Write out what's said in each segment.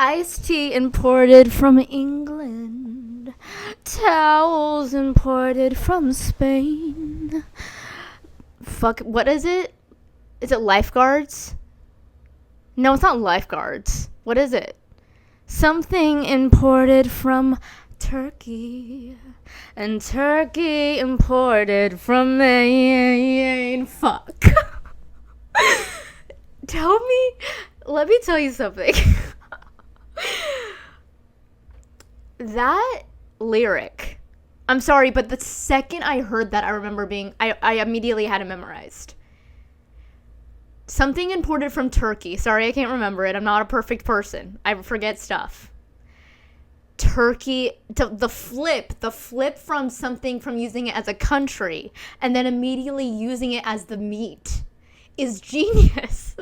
Iced tea imported from England. Towels imported from Spain. Fuck, what is it? Is it lifeguards? No, it's not lifeguards. What is it? Something imported from Turkey. And Turkey imported from Maine. Fuck. Let me tell you something. That lyric, I'm sorry, but the second I heard that, I remember I immediately had it memorized. Something imported from Turkey. Sorry, I can't remember it. I'm not a perfect person. I forget stuff. Turkey, the flip from something from using it as a country and then immediately using it as the meat is genius.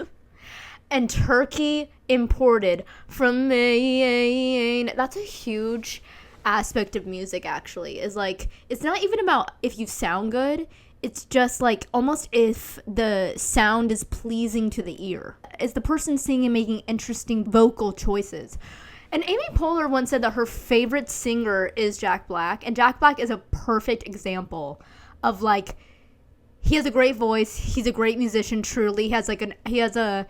And Turkey imported from Maine. That's a huge aspect of music, actually. Is like, it's not even about if you sound good. It's just like almost if the sound is pleasing to the ear. Is the person singing making interesting vocal choices? And Amy Poehler once said that her favorite singer is Jack Black. And Jack Black is a perfect example of like, he has a great voice. He's a great musician, truly. He has a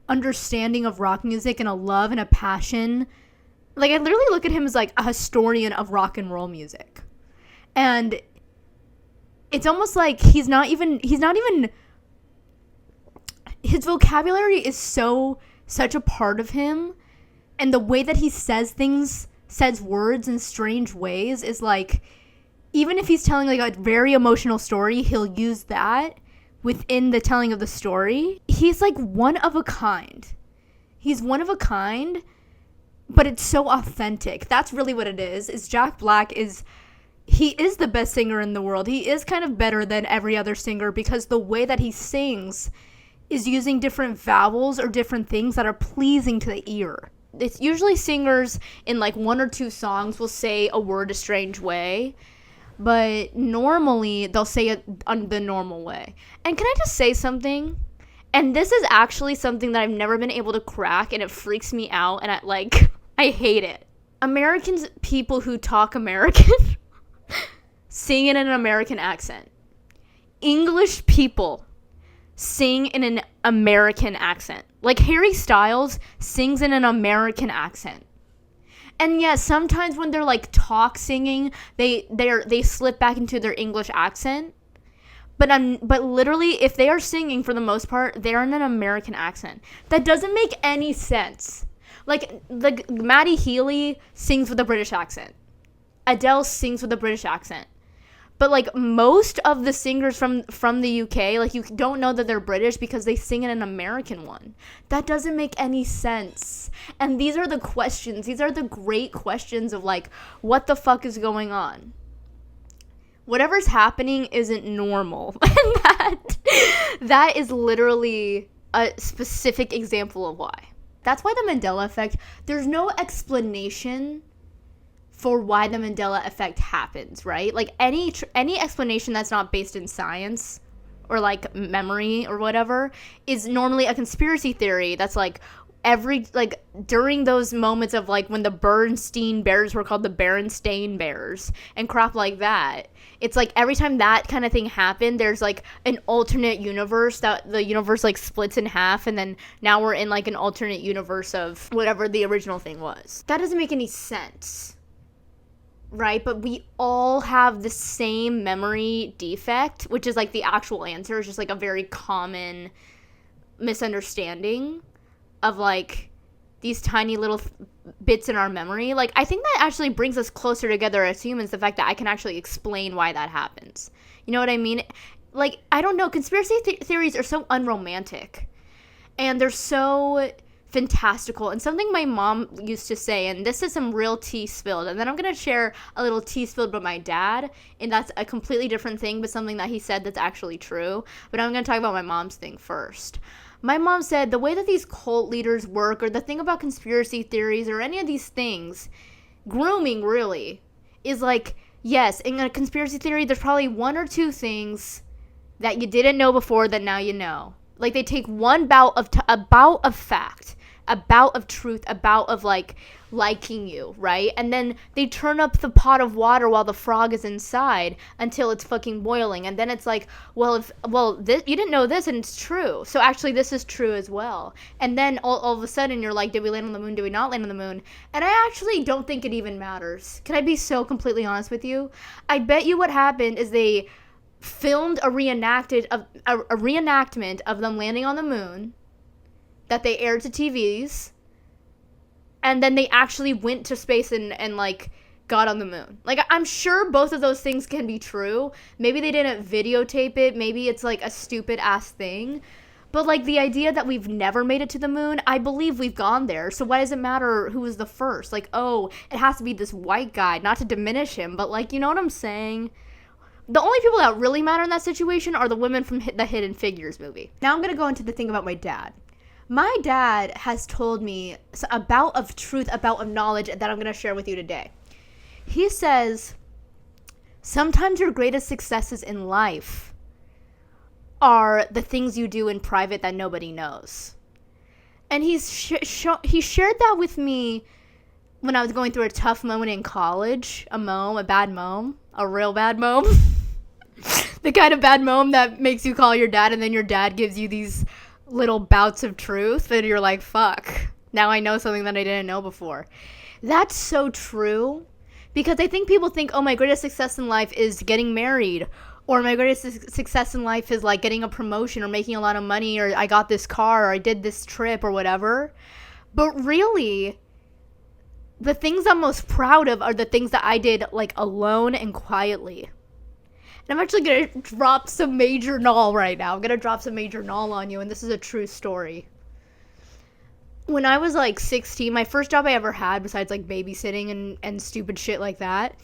understanding of rock music and a love and a passion. Like, I literally look at him as like a historian of rock and roll music. And it's almost like he's not even his vocabulary is such a part of him, and the way that he says words in strange ways is like, even if he's telling like a very emotional story, he'll use that within the telling of the story. He's like one of a kind. He's one of a kind, but it's so authentic. That's really what it is Jack Black he is the best singer in the world. He is kind of better than every other singer because the way that he sings is using different vowels or different things that are pleasing to the ear. It's usually singers in like one or two songs will say a word a strange way, but normally they'll say it on the normal way. And can I just say something? And this is actually something that I've never been able to crack, and it freaks me out, and I hate it. Americans, people who talk American, sing in an American accent. English people sing in an American accent. Like Harry Styles sings in an American accent. And yes, sometimes when they're like talk singing, they slip back into their English accent. But literally, if they are singing, for the most part, they're in an American accent. That doesn't make any sense. Like Maddie Healy sings with a British accent. Adele sings with a British accent. But like most of the singers from the UK, like you don't know that they're British because they sing in an American one. That doesn't make any sense. And these are the questions. These are the great questions of like, what the fuck is going on? Whatever's happening isn't normal. And that is literally a specific example of why. That's why the Mandela effect, there's no explanation for why the Mandela effect happens, right? Like any explanation that's not based in science or like memory or whatever is normally a conspiracy theory that's like during those moments of like when the Bernstein Bears were called the Berenstain Bears and crap like that. It's like every time that kind of thing happened, there's like an alternate universe that the universe like splits in half, and then now we're in like an alternate universe of whatever the original thing was. That doesn't make any sense. Right? But we all have the same memory defect, which is like the actual answer. It's just like a very common misunderstanding of like these tiny little bits in our memory. Like, I think that actually brings us closer together as humans, the fact that I can actually explain why that happens. You know what I mean? Like, I don't know. Conspiracy theories are so unromantic. And they're so fantastical. And something my mom used to say, and this is some real tea spilled, and then I'm going to share a little tea spilled about my dad, and that's a completely different thing, but something that he said that's actually true. But I'm going to talk about my mom's thing first. My mom said the way that these cult leaders work, or the thing about conspiracy theories, or any of these things, grooming really, is like, yes, in a conspiracy theory, there's probably one or two things that you didn't know before that now you know. Like, they take one bout of fact, a bout of truth, a bout of like liking you, right? And then they turn up the pot of water while the frog is inside until it's fucking boiling, and then it's like, well, this, you didn't know this, and it's true, so actually this is true as well. And then all of a sudden you're like, did we land on the moon, did we not land on the moon? And I actually don't think it even matters. Can I be so completely honest with you? I bet you what happened is they filmed a reenactment of them landing on the moon that they aired to TVs, and then they actually went to space and like got on the moon. Like, I'm sure both of those things can be true. Maybe they didn't videotape it, maybe it's like a stupid ass thing, but like the idea that we've never made it to the moon, I believe we've gone there, so why does it matter who was the first? Like, oh, it has to be this white guy, not to diminish him, but like, you know what I'm saying? The only people that really matter in that situation are the women from the Hidden Figures movie. Now I'm going to go into the thing about my dad. My dad has told me a bout of truth, a bout of knowledge that I'm going to share with you today. He says, sometimes your greatest successes in life are the things you do in private that nobody knows. And he shared that with me when I was going through a tough moment in college, a bad mom, a real bad mom. The kind of bad mom that makes you call your dad, and then your dad gives you these little bouts of truth, and you're like, fuck, now I know something that I didn't know before. That's so true, because I think people think, oh, my greatest success in life is getting married, or my greatest success in life is like getting a promotion or making a lot of money, or I got this car, or I did this trip, or whatever. But really, the things I'm most proud of are the things that I did like alone and quietly. And I'm actually going to drop some major gnaw right now. I'm going to drop some major gnaw on you, and this is a true story. When I was like 16, my first job I ever had, besides like babysitting and stupid shit like that,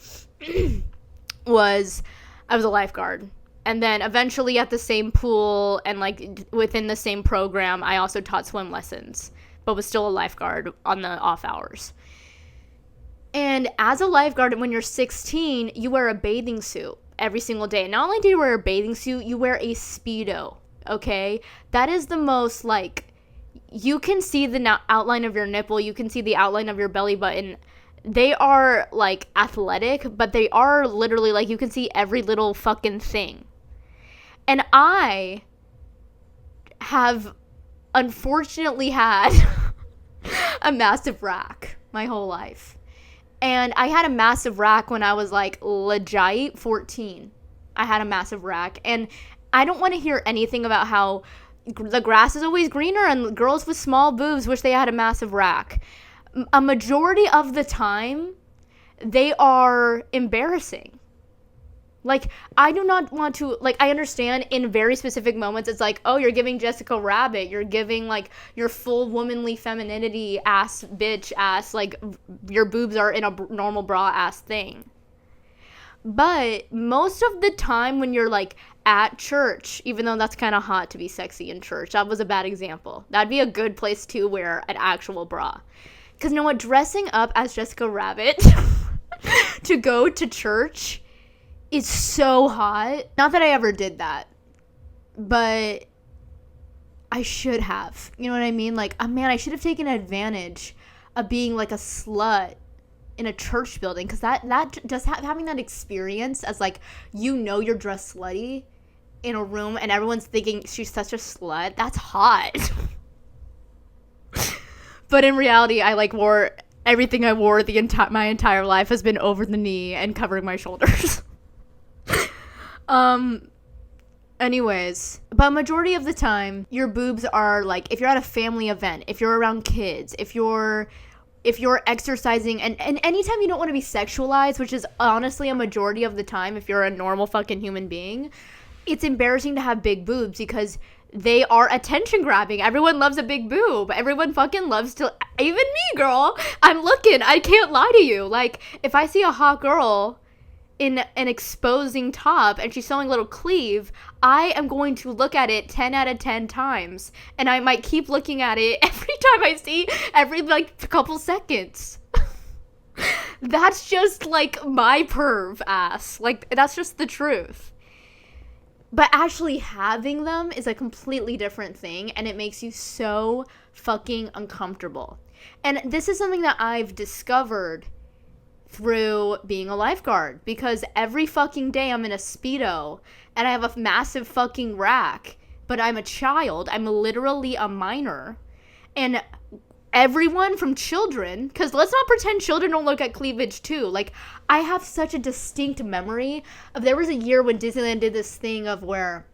was I was a lifeguard. And then eventually at the same pool and like within the same program, I also taught swim lessons, but was still a lifeguard on the off hours. And as a lifeguard, when you're 16, you wear a bathing suit every single day. Not only do you wear a bathing suit, you wear a Speedo, okay? That is the most, like, you can see the outline of your nipple, you can see the outline of your belly button. They are, like, athletic, but they are literally, like, you can see every little fucking thing. And I have unfortunately had a massive rack my whole life. And I had a massive rack when I was like legit 14. I had a massive rack. And I don't want to hear anything about how the grass is always greener and girls with small boobs wish they had a massive rack. A majority of the time, they are embarrassing. Like, I do not want to, like, I understand in very specific moments, it's like, oh, you're giving Jessica Rabbit, you're giving, like, your full womanly femininity ass, bitch ass, like, your boobs are in a normal bra ass thing. But most of the time when you're, like, at church, even though that's kind of hot to be sexy in church, that was a bad example. That'd be a good place to wear an actual bra. Because, you know what, dressing up as Jessica Rabbit to go to church, it's so hot. Not that I ever did that, but I should have. You know what I mean? Like, man, I should have taken advantage of being like a slut in a church building, because that just having that experience as like, you know, you're dressed slutty in a room and everyone's thinking she's such a slut. That's hot. But in reality, I like wore everything I wore my entire life has been over the knee and covering my shoulders. Anyways, but majority of the time, your boobs are like, if you're at a family event, if you're around kids, if you're exercising, and anytime you don't want to be sexualized, which is honestly a majority of the time, if you're a normal fucking human being, it's embarrassing to have big boobs because they are attention grabbing. Everyone loves a big boob. Everyone fucking loves to, even me, girl. I'm looking, I can't lie to you. Like, if I see a hot girl in an exposing top and she's showing a little cleave, I am going to look at it 10 out of 10 times, and I might keep looking at it every time I see, every like couple seconds. That's just like my perv ass. Like, that's just the truth. But actually having them is a completely different thing, and it makes you so fucking uncomfortable. And this is something that I've discovered through being a lifeguard, because every fucking day I'm in a Speedo and I have a massive fucking rack, but I'm a child. I'm literally a minor. And everyone from children, because let's not pretend children don't look at cleavage too. Like, I have such a distinct memory of, there was a year when Disneyland did this thing of where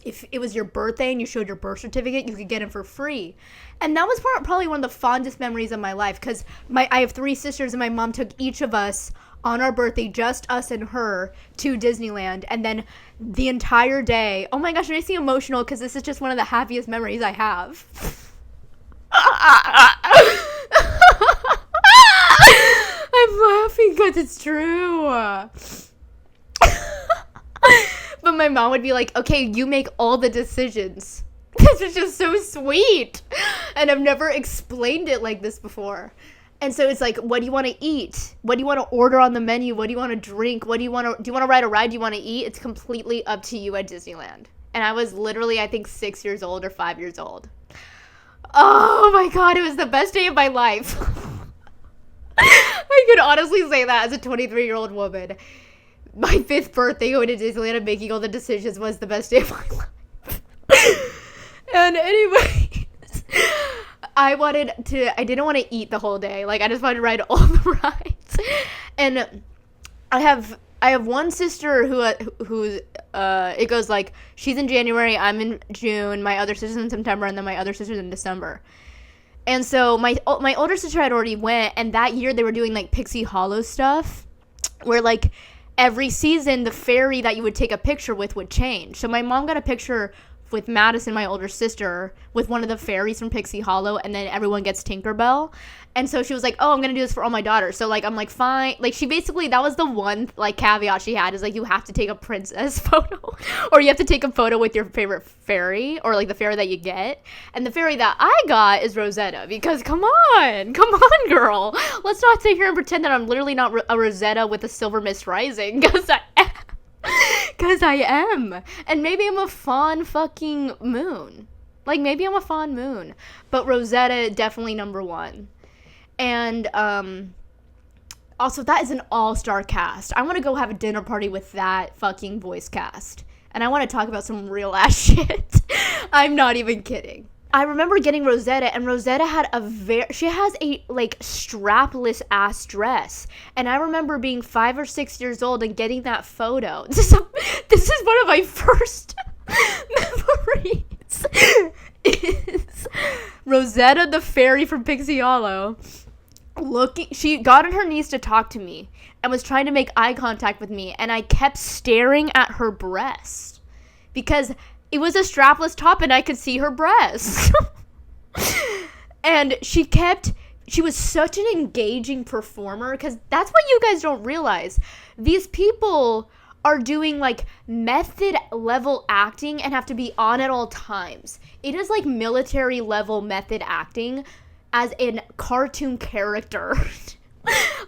if it was your birthday and you showed your birth certificate, you could get it for free. And that was probably one of the fondest memories of my life, because I have 3 sisters and my mom took each of us on our birthday, just us and her, to Disneyland. And then the entire day, oh my gosh, it makes me emotional because this is just one of the happiest memories I have. I'm laughing because it's true. But my mom would be like, okay, you make all the decisions. This is just so sweet. And I've never explained it like this before. And so it's like, what do you want to eat? What do you want to order on the menu? What do you want to drink? Do you want to ride a ride? Do you want to eat? It's completely up to you at Disneyland. And I was literally, I think, 6 years old or 5 years old. Oh my God, it was the best day of my life. I could honestly say that as a 23-year-old woman. My 5th birthday going to Disneyland and making all the decisions was the best day of my life. And anyways, I didn't want to eat the whole day. Like, I just wanted to ride all the rides. And I have one sister who's it goes like, she's in January, I'm in June, my other sister's in September, and then my other sister's in December. And so my older sister had already went, and that year they were doing like Pixie Hollow stuff, where like every season the fairy that you would take a picture with would change. So my mom got a picture with Madison, my older sister, with one of the fairies from Pixie Hollow, and then everyone gets Tinkerbell. And so she was like, oh, I'm gonna do this for all my daughters. So like, I'm like, fine. Like, she basically, that was the one like caveat she had, is like, you have to take a princess photo, or you have to take a photo with your favorite fairy, or like the fairy that you get. And the fairy that I got is Rosetta, because come on girl, let's not sit here and pretend that I'm literally not a Rosetta with a silver mist rising, because I am. And maybe I'm a fawn fucking moon. Like, maybe I'm a fawn moon. But Rosetta, definitely number 1. And, also, that is an all-star cast. I want to go have a dinner party with that fucking voice cast. And I want to talk about some real-ass shit. I'm not even kidding. I remember getting Rosetta, and Rosetta had she has a, like, strapless ass dress. And I remember being 5 or 6 years old and getting that photo. This is one of my first memories. Is Rosetta the fairy from Pixie Hollow she got on her knees to talk to me and was trying to make eye contact with me, and I kept staring at her breast because it was a strapless top and I could see her breasts. And she was such an engaging performer, because that's what you guys don't realize. These people are doing like method level acting and have to be on at all times. It is like military level method acting as a cartoon character.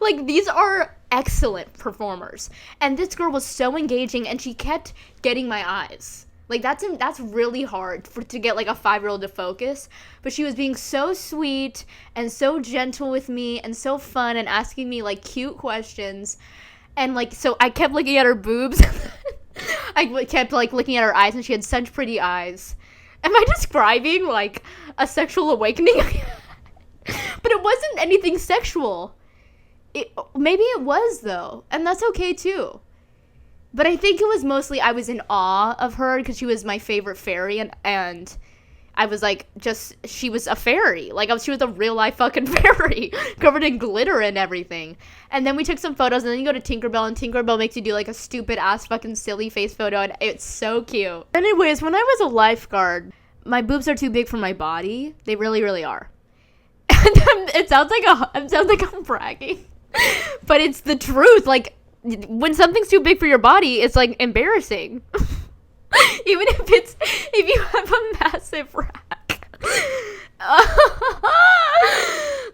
Like, these are excellent performers. And this girl was so engaging, and she kept getting my eyes. Like, that's really hard to get like a 5-year-old to focus. But she was being so sweet and so gentle with me and so fun and asking me like cute questions. And like, so I kept looking at her boobs. I kept like looking at her eyes, and she had such pretty eyes. Am I describing like a sexual awakening? But it wasn't anything sexual. Maybe it was though, and that's okay too. But I think it was mostly I was in awe of her because she was my favorite fairy, and I was like, she was a fairy. Like, she was a real life fucking fairy covered in glitter and everything. And then we took some photos, and then you go to Tinkerbell, and Tinkerbell makes you do like a stupid ass fucking silly face photo, and it's so cute. Anyways, when I was a lifeguard, my boobs are too big for my body. They really, really are. And it sounds like I'm bragging, but it's the truth. Like, when something's too big for your body, it's like embarrassing. Even if you have a massive rack.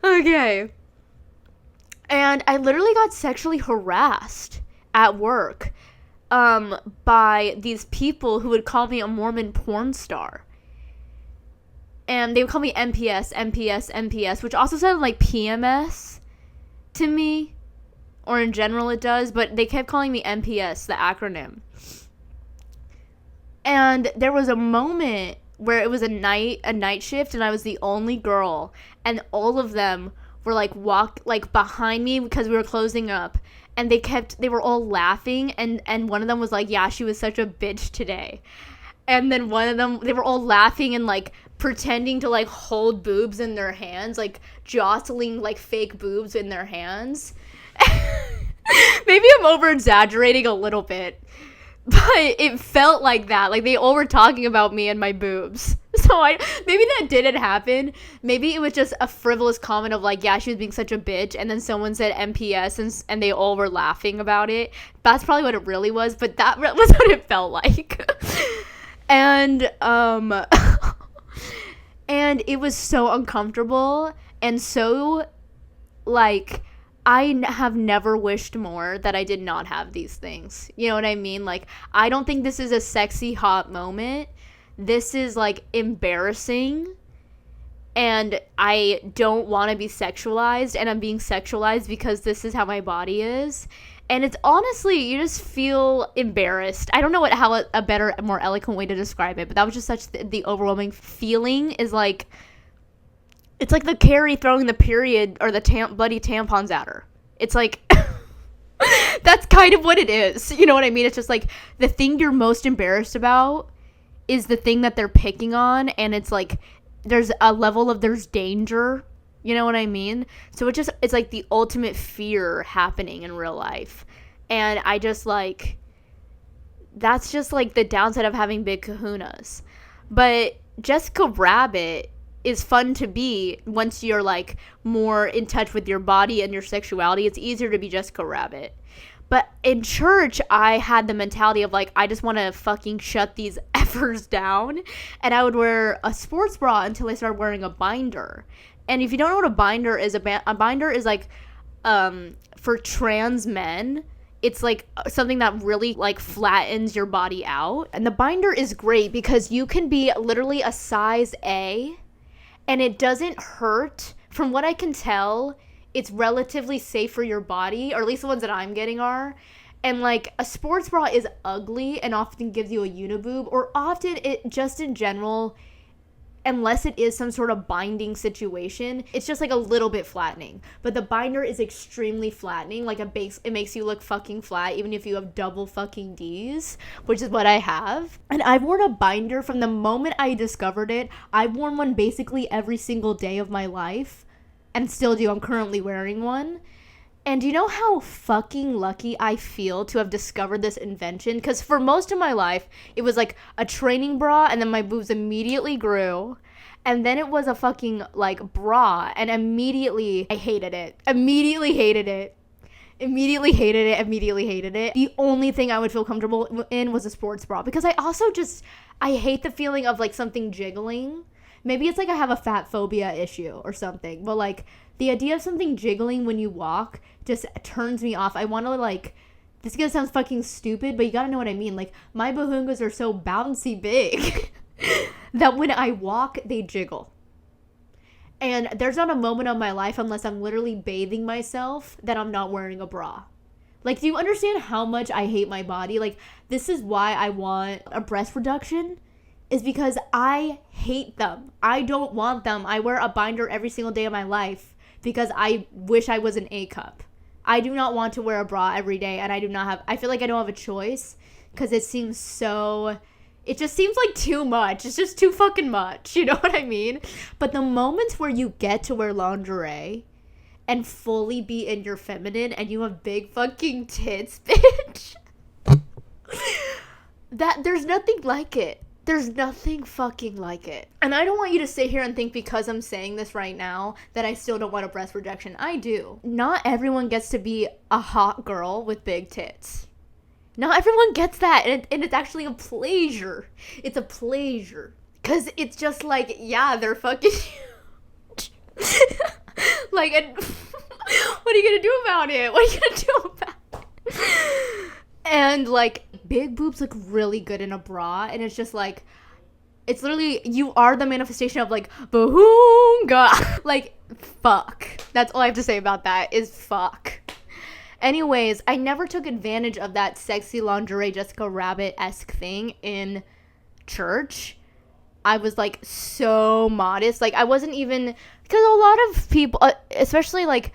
Okay. And I literally got sexually harassed at work by these people who would call me a Mormon porn star. And they would call me MPS, MPS, MPS, which also sounded like PMS to me. Or in general it does, but they kept calling me MPS, the acronym. And there was a moment where it was a night shift, and I was the only girl, and all of them were like behind me because we were closing up, and they were all laughing, and one of them was like, yeah, she was such a bitch today. And then one of them, they were all laughing and like pretending to like hold boobs in their hands, like jostling like fake boobs in their hands. Maybe I'm over exaggerating a little bit, but it felt like that. Like they all were talking about me and my boobs. So maybe that didn't happen. Maybe it was just a frivolous comment of like, yeah, she was being such a bitch, and then someone said MPS and they all were laughing about it. That's probably what it really was, but that was what it felt like. And and it was so uncomfortable, and so like I have never wished more that I did not have these things. You know what I mean? Like, I don't think this is a sexy, hot moment. This is, like, embarrassing. And I don't want to be sexualized. And I'm being sexualized because this is how my body is. And it's honestly, you just feel embarrassed. I don't know how a better, more eloquent way to describe it. But that was just such the overwhelming feeling is, like, it's like the Carrie throwing the period or the bloody tampons at her. It's like, that's kind of what it is. You know what I mean? It's just like the thing you're most embarrassed about is the thing that they're picking on. And it's like, there's a level of there's danger. You know what I mean? So it's like the ultimate fear happening in real life. And I just like, that's just like the downside of having big kahunas. But Jessica Rabbit is fun to be once you're like more in touch with your body and your sexuality. It's easier to be Jessica Rabbit. But in church, I had the mentality of like, I just want to fucking shut these effers down. And I would wear a sports bra until I started wearing a binder. And if you don't know what a binder is, a binder is like for trans men. It's like something that really like flattens your body out. And the binder is great because you can be literally a size A. And it doesn't hurt. From what I can tell, it's relatively safe for your body, or at least the ones that I'm getting are. And like a sports bra is ugly and often gives you a uniboob, or often it just in general, unless it is some sort of binding situation, it's just like a little bit flattening. But the binder is extremely flattening. Like it makes you look fucking flat, even if you have double fucking D's, which is what I have. And I've worn a binder from the moment I discovered it. I've worn one basically every single day of my life, and still do. I'm currently wearing one. And do you know how fucking lucky I feel to have discovered this invention? Because for most of my life, it was like a training bra, and then my boobs immediately grew. And then it was a fucking like bra, and immediately I hated it. Immediately hated it. Immediately hated it. Immediately hated it. The only thing I would feel comfortable in was a sports bra. Because I also just, I hate the feeling of like something jiggling. Maybe it's like I have a fat phobia issue or something. But like the idea of something jiggling when you walk just turns me off. I want to like, this is gonna sound fucking stupid, but you gotta know what I mean. Like my bahungas are so bouncy big that when I walk, they jiggle. And there's not a moment of my life, unless I'm literally bathing myself, that I'm not wearing a bra. Like, do you understand how much I hate my body? Like, this is why I want a breast reduction, is because I hate them. I don't want them. I wear a binder every single day of my life because I wish I was an A cup. I do not want to wear a bra every day, and I feel like I don't have a choice because it just seems like too much. It's just too fucking much. You know what I mean? But the moments where you get to wear lingerie and fully be in your feminine and you have big fucking tits, bitch, that there's nothing like it. There's nothing fucking like it. And I don't want you to sit here and think because I'm saying this right now that I still don't want a breast reduction. I do. Not everyone gets to be a hot girl with big tits. Not everyone gets that. And it's actually a pleasure. It's a pleasure. Because it's just like, yeah, they're fucking huge. Like, and what are you going to do about it? What are you going to do about it? And like, big boobs look really good in a bra, and it's just like, it's literally, you are the manifestation of like, boonga. Like, fuck. That's all I have to say about that is fuck. Anyways, I never took advantage of that sexy lingerie Jessica Rabbit-esque thing in church. I was like so modest. Like, I wasn't even, because a lot of people, especially like,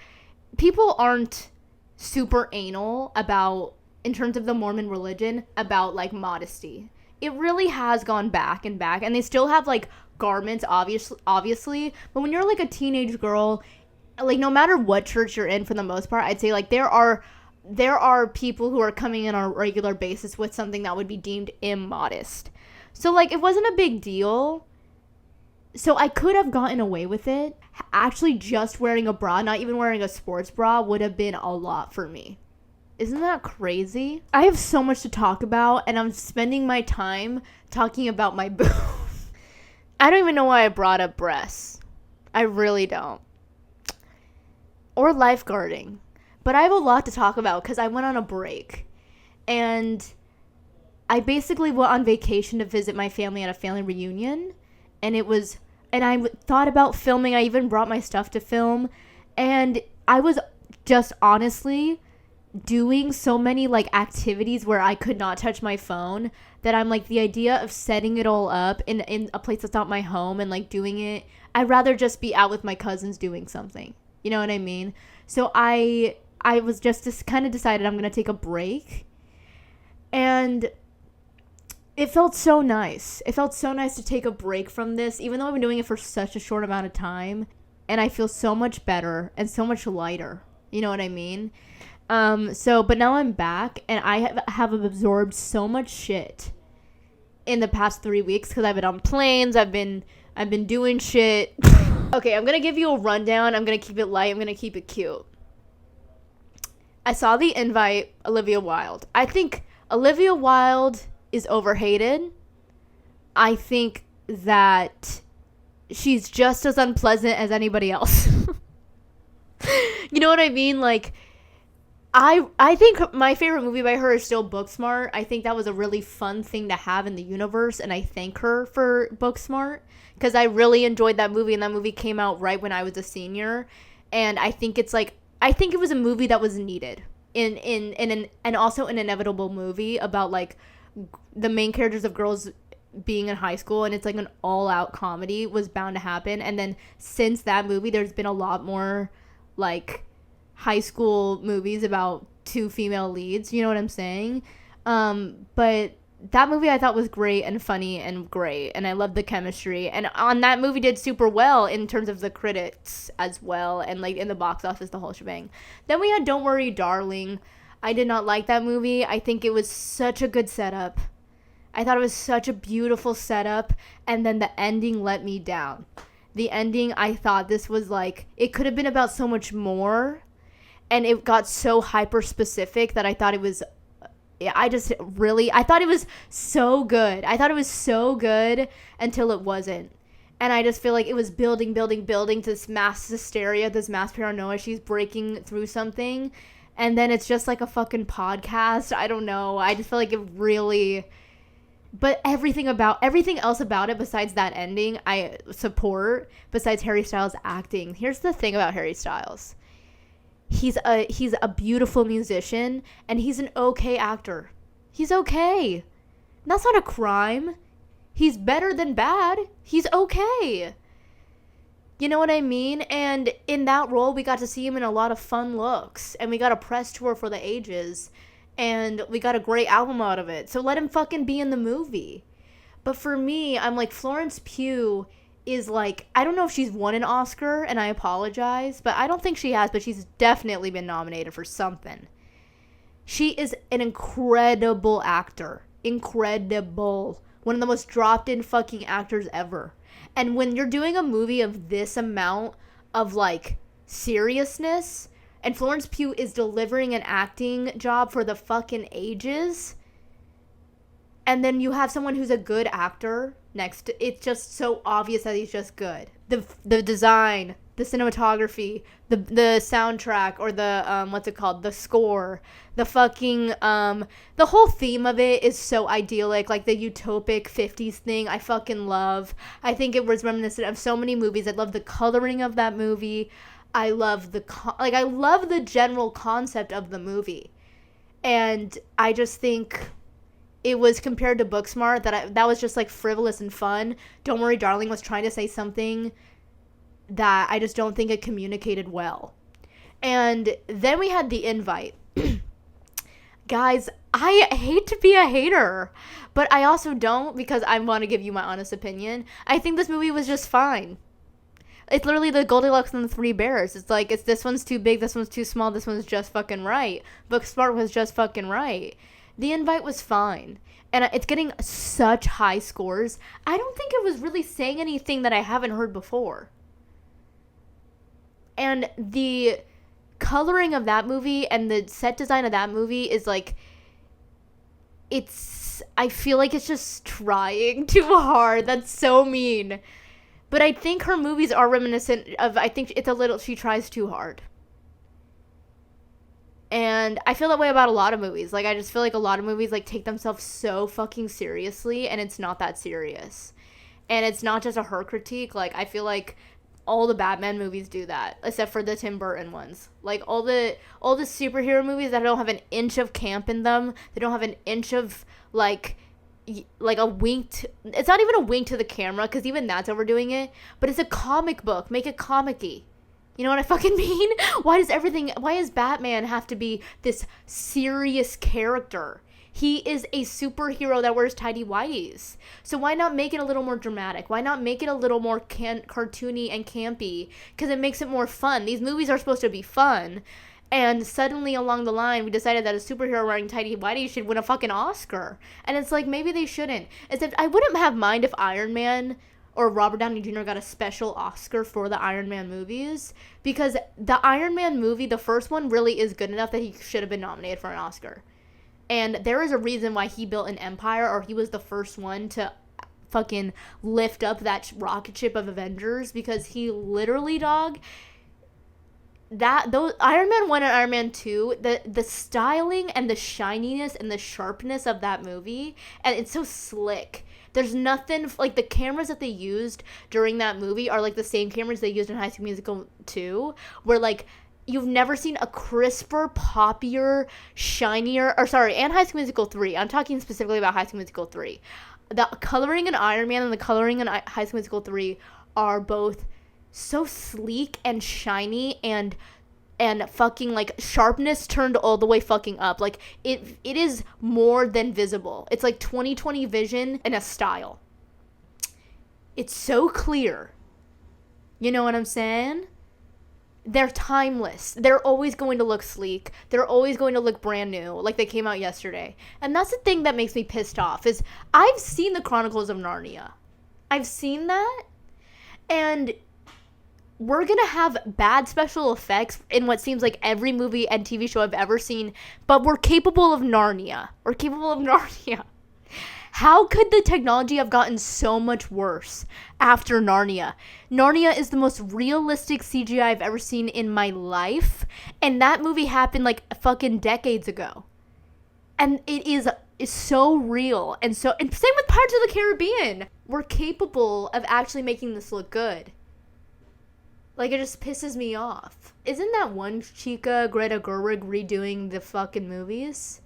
people aren't super anal about, in terms of the Mormon religion, about like modesty. It really has gone back and back, and they still have like garments, obviously, but when you're like a teenage girl, like, no matter what church you're in, for the most part, I'd say like there are people who are coming in on a regular basis with something that would be deemed immodest. So like, it wasn't a big deal. So I could have gotten away with it. Actually, just wearing a bra, not even wearing a sports bra, would have been a lot for me. Isn't that crazy? I have so much to talk about, and I'm spending my time talking about my boobs. I don't even know why I brought up breasts. I really don't. Or lifeguarding. But I have a lot to talk about because I went on a break. And I basically went on vacation to visit my family at a family reunion. And I thought about filming. I even brought my stuff to film. And I was just honestly doing so many like activities where I could not touch my phone that I'm like, the idea of setting it all up in a place that's not my home and like doing it, I'd rather just be out with my cousins doing something. You know what I mean? So I was just kind of decided I'm going to take a break. And it felt so nice. It felt so nice to take a break from this, even though I've been doing it for such a short amount of time. And I feel so much better and so much lighter. You know what I mean? But now I'm back, and I have absorbed so much shit in the past 3 weeks because I've been on planes. I've been doing shit. Okay, I'm going to give you a rundown. I'm going to keep it light. I'm going to keep it cute. I saw the invite, Olivia Wilde. I think Olivia Wilde is overhated. I think that she's just as unpleasant as anybody else. You know what I mean? Like, I think my favorite movie by her is still Booksmart. I think that was a really fun thing to have in the universe, and I thank her for Booksmart because I really enjoyed that movie, and that movie came out right when I was a senior, and I think it was a movie that was needed and also an inevitable movie about like the main characters of girls being in high school, and it's like an all-out comedy was bound to happen. And then since that movie, there's been a lot more like high school movies about two female leads, you know what I'm saying? But that movie I thought was great and funny and great, and I loved the chemistry, and on that movie did super well in terms of the critics as well, and like in the box office, the whole shebang. Then we had Don't Worry Darling. I did not like that movie. I think it was such a good setup. I thought it was such a beautiful setup, and then the ending let me down. The ending, I thought this was like, it could have been about so much more, and it got so hyper specific that I thought it was, I thought it was so good. I thought it was so good until it wasn't. And I just feel like it was building to this mass hysteria, this mass paranoia. She's breaking through something, and then it's just like a fucking podcast. I don't know. I just feel like it really... But everything else about it besides that ending, I support, besides Harry Styles' acting. Here's the thing about Harry Styles. He's a beautiful musician, and he's an okay actor. He's okay. That's not a crime. He's better than bad. He's okay. You know what I mean? And in that role, we got to see him in a lot of fun looks, and we got a press tour for the ages. And we got a great album out of it. So let him fucking be in the movie. But for me, I'm like, Florence Pugh is like, I don't know if she's won an Oscar, and I apologize, but I don't think she has, but she's definitely been nominated for something. She is an incredible actor. Incredible. One of the most dropped-in fucking actors ever. And when you're doing a movie of this amount of, like, seriousness... And Florence Pugh is delivering an acting job for the fucking ages. And then you have someone who's a good actor next to, it's just so obvious that he's just good. The design, the cinematography, the soundtrack, or the what's it called, the score, the fucking the whole theme of it is so idyllic, like the utopic 50s thing. I fucking love. I think it was reminiscent of so many movies. I love the coloring of that movie. I love I love the general concept of the movie, and I just think it was, compared to Booksmart, that was just like frivolous and fun. Don't Worry Darling was trying to say something that I just don't think it communicated well. And then we had The Invite. Guys, I hate to be a hater, but I also don't, because I want to give you my honest opinion. I think this movie was just fine. It's literally the Goldilocks and the Three Bears. It's like, this one's too big, this one's too small, this one's just fucking right. Booksmart was just fucking right. The Invite was fine. And it's getting such high scores. I don't think it was really saying anything that I haven't heard before. And the coloring of that movie and the set design of that movie is like, I feel like it's just trying too hard. That's so mean. But I think her movies are reminiscent of, I think it's a little, she tries too hard. And I feel that way about a lot of movies. Like, I just feel like a lot of movies, like, take themselves so fucking seriously, and it's not that serious. And it's not just a her critique. Like, I feel like all the Batman movies do that, except for the Tim Burton ones. Like, all the superhero movies that don't have an inch of camp in them, they don't have an inch of, like a wink it's not even a wink to the camera, because even that's overdoing it, but it's a comic book. Make it comic-y. You know what I fucking mean? Why does Batman have to be this serious character? He is a superhero that wears tidy whities. So why not make it a little more dramatic? Why not make it a little more cartoony and campy? Because it makes it more fun. These movies are supposed to be fun. And suddenly along the line, we decided that a superhero wearing tidy whities should win a fucking Oscar. And it's like, maybe they shouldn't. Except I wouldn't have mind if Iron Man or Robert Downey Jr. got a special Oscar for the Iron Man movies, because the Iron Man movie, the first one, really is good enough that he should have been nominated for an Oscar. And there is a reason why he built an empire, or he was the first one to fucking lift up that rocket ship of Avengers, because he literally, dog, those Iron Man 1 and Iron Man 2, the styling and the shininess and the sharpness of that movie, and it's so slick. There's nothing, like, the cameras that they used during that movie are, like, the same cameras they used in High School Musical 2, where, like, you've never seen a crisper, poppier, shinier, and High School Musical 3. I'm talking specifically about High School Musical 3. The coloring in Iron Man and the coloring in High School Musical 3 are both so sleek and shiny and fucking, like, sharpness turned all the way fucking up. Like, it is more than visible. It's like 20/20 vision in a style. It's so clear. You know what I'm saying? They're timeless. They're always going to look sleek. They're always going to look brand new, like they came out yesterday. And that's the thing that makes me pissed off, is I've seen the Chronicles of Narnia. I've seen that, and we're going to have bad special effects in what seems like every movie and TV show I've ever seen, but we're capable of Narnia. We're capable of Narnia. How could the technology have gotten so much worse after Narnia? Narnia is the most realistic CGI I've ever seen in my life, and that movie happened like fucking decades ago. And it is so real, and same with Pirates of the Caribbean. We're capable of actually making this look good. Like, it just pisses me off. Isn't that one chica, Greta Gerwig, redoing the fucking movies?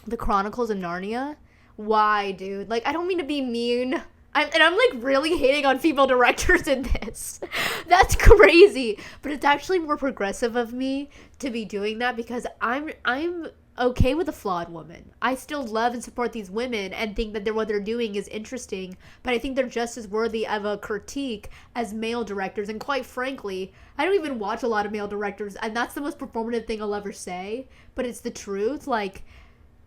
The Chronicles of Narnia? Why, dude? Like, I don't mean to be mean. I'm like really hating on female directors in this. That's crazy. But it's actually more progressive of me to be doing that, because I'm okay with a flawed woman. I still love and support these women and think that what they're doing is interesting, but I think they're just as worthy of a critique as male directors. And quite frankly, I don't even watch a lot of male directors, and that's the most performative thing I'll ever say, but it's the truth. Like,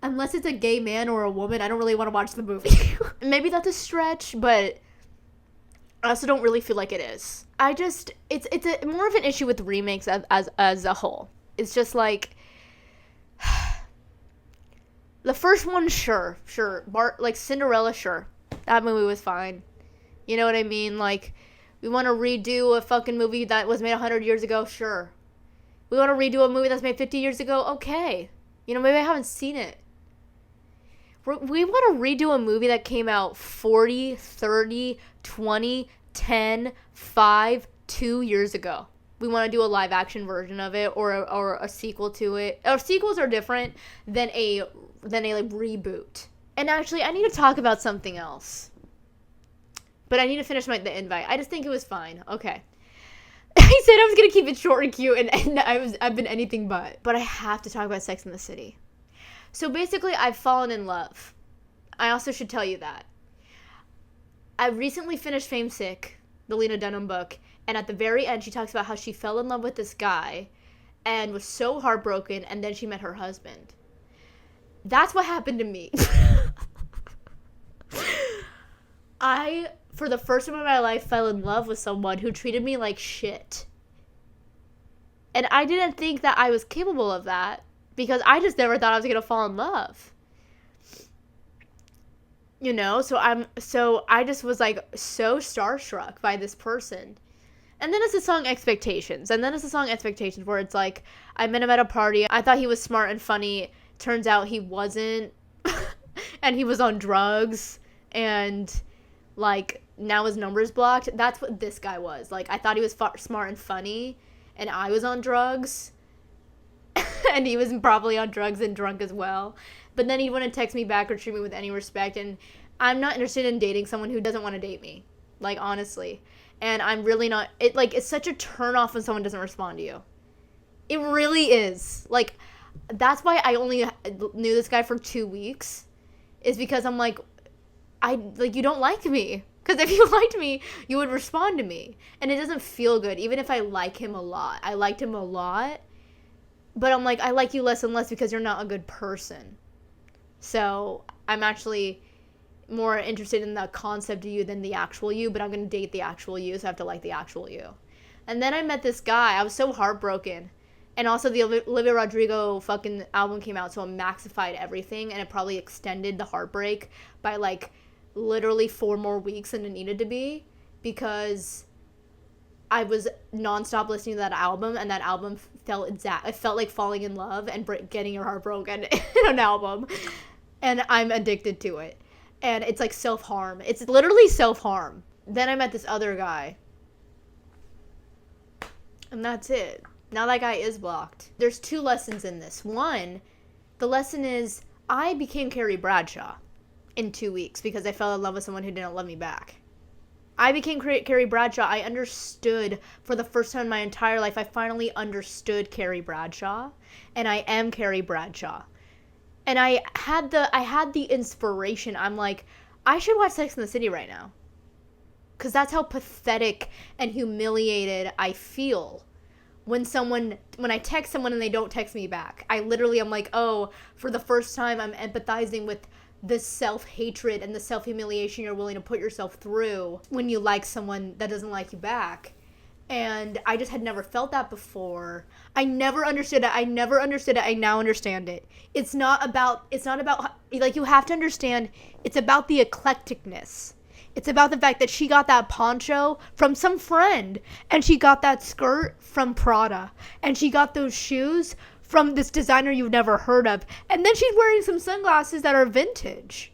unless it's a gay man or a woman, I don't really want to watch the movie. Maybe that's a stretch, but I also don't really feel like it is. It's a more of an issue with remakes as a whole. It's just like, the first one, sure. Like Cinderella, sure. That movie was fine. You know what I mean? Like, We want to redo a fucking movie that was made 100 years ago? Sure. We want to redo a movie that's made 50 years ago? Okay. Maybe I haven't seen it. We want to redo a movie that came out 40, 30, 20, 10, 5, 2 years ago. We want to do a live action version of it or a sequel to it. Or sequels are different than a like reboot. And actually, I need to talk about something else. But I need to finish the invite. I just think it was fine. Okay. I said I was going to keep it short and cute, and I've been anything but. But I have to talk about Sex and the City. So basically, I've fallen in love. I also should tell you that. I recently finished Fame Sick, the Lena Dunham book, and at the very end, she talks about how she fell in love with this guy and was so heartbroken, and then she met her husband. That's what happened to me. I, for the first time in my life, fell in love with someone who treated me like shit. And I didn't think that I was capable of that because I just never thought I was going to fall in love. So I just was like so starstruck by this person. And then it's the song Expectations. Where it's like, I met him at a party. I thought he was smart and funny. Turns out he wasn't. And he was on drugs. And like, now his number's blocked. That's what this guy was. Like, I thought he was smart and funny. And I was on drugs. And he was probably on drugs and drunk as well. But then he wouldn't text me back or treat me with any respect. And I'm not interested in dating someone who doesn't want to date me. Like, honestly. And I'm really not... It's such a turn off when someone doesn't respond to you. It really is. Like, that's why I only knew this guy for 2 weeks. Is because I'm like... you don't like me. Because if you liked me, you would respond to me. And it doesn't feel good. Even if I like him a lot. I liked him a lot. But I'm like, I like you less and less because you're not a good person. So, I'm actually more interested in the concept of you than the actual you, but I'm going to date the actual you, so I have to like the actual you. And then I met this guy. I was so heartbroken. And also the Olivia Rodrigo fucking album came out, so it maxified everything, and it probably extended the heartbreak by, like, literally 4 more weeks than it needed to be, because I was nonstop listening to that album, and that album it felt like falling in love and getting your heart broken in an album. And I'm addicted to it. And it's like self-harm. It's literally self-harm. Then I met this other guy. And that's it. Now that guy is blocked. There's 2 lessons in this. One, the lesson is I became Carrie Bradshaw in 2 weeks because I fell in love with someone who didn't love me back. I became Carrie Bradshaw. I understood for the first time in my entire life. I finally understood Carrie Bradshaw. And I am Carrie Bradshaw. And I had the inspiration. I'm like, I should watch Sex and the City right now. Because that's how pathetic and humiliated I feel when I text someone and they don't text me back. I literally am like, oh, for the first time I'm empathizing with the self-hatred and the self-humiliation you're willing to put yourself through when you like someone that doesn't like you back. And I just had never felt that before. I never understood it. I now understand it. It's not about, like, you have to understand, it's about the eclecticness. It's about the fact that she got that poncho from some friend, and she got that skirt from Prada, and she got those shoes from this designer you've never heard of, and then she's wearing some sunglasses that are vintage.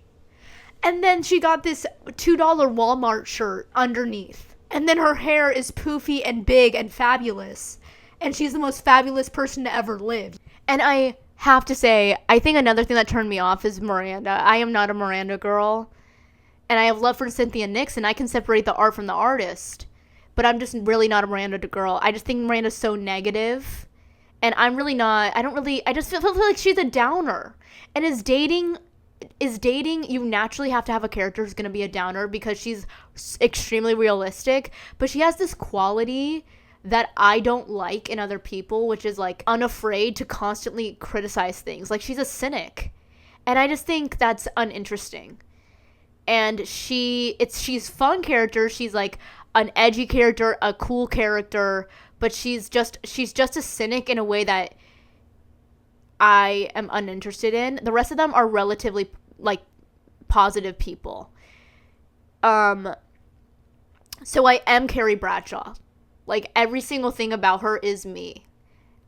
And then she got this $2 Walmart shirt underneath. And then her hair is poofy and big and fabulous. And she's the most fabulous person to ever live. And I have to say, I think another thing that turned me off is Miranda. I am not a Miranda girl. And I have love for Cynthia Nix, and I can separate the art from the artist. But I'm just really not a Miranda girl. I just think Miranda's so negative. And I'm really not, I just feel like she's a downer. And is dating, you naturally have to have a character who's going to be a downer because she's extremely realistic. But she has this quality that I don't like in other people, which is like unafraid to constantly criticize things. Like, she's a cynic. And I just think that's uninteresting. And she's fun character. She's like an edgy character, a cool character, but she's just a cynic in a way that I am uninterested in. The rest of them are relatively, like, positive people. So I am Carrie Bradshaw. Like, every single thing about her is me.